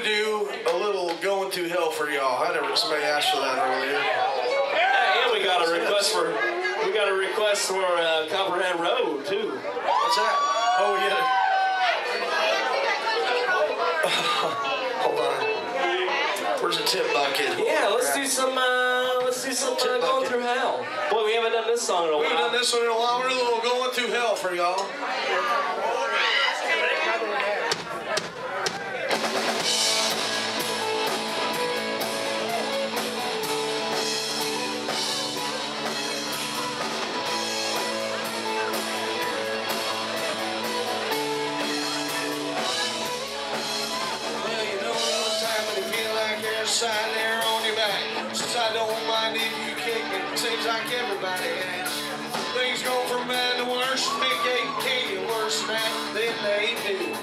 do a little "Going to Hell" for y'all. Somebody asked for that earlier. And we got a request for Copperhead Road too. What's that? Oh yeah. Hold on. Where's the tip bucket? Yeah, let's do some Going Through Hell. Boy, we haven't done this song in a while. We haven't done this one in a while. We're a little "Going Through Hell" for y'all. Sitting there on your back. Since I don't mind if you kick me, seems like everybody asks. Things go from bad to worse, they can't get worse than that, then they do.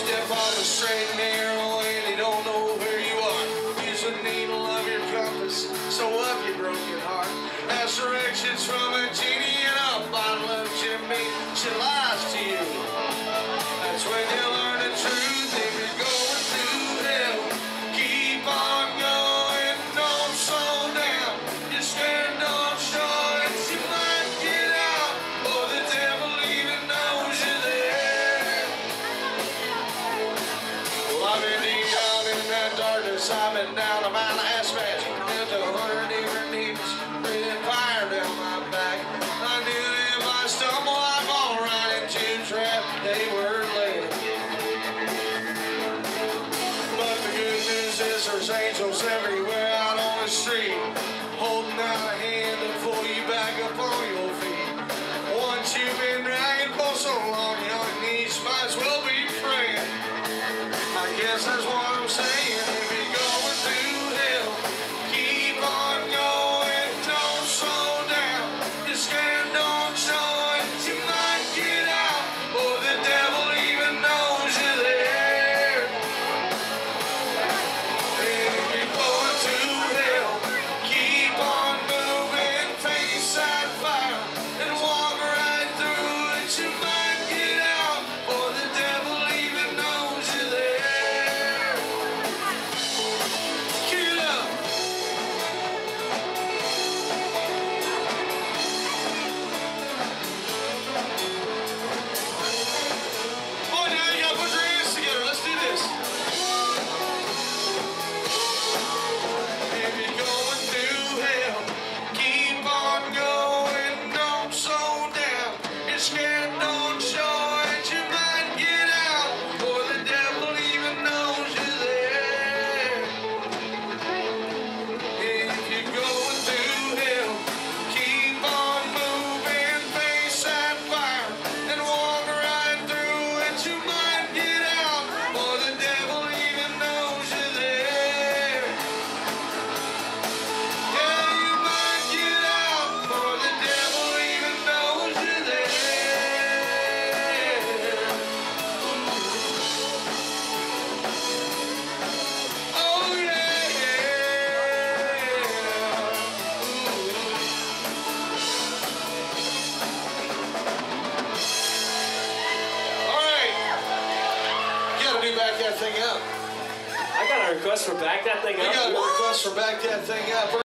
Step on the straight and narrow and you don't know where you are. Use the needle of your compass, sew up your broken heart. Ask directions from a genie in a bottle of Jimmy. She lies to you. That's when you learn the truth. I've been down a mile and a half smash into 100 different needles, breathing fire down my back. I knew that if I stumble, I'd fall right into a trap they were laying. But the good news is there's angels everywhere out on the street, holding out a hand to pull you back up on your feet. Once you've been dragging for so long, your knees might as well be praying. I guess that's what I'm saying. Back that thing up. I got a request for Back That Thing Up. We got a request for Back That Thing Up.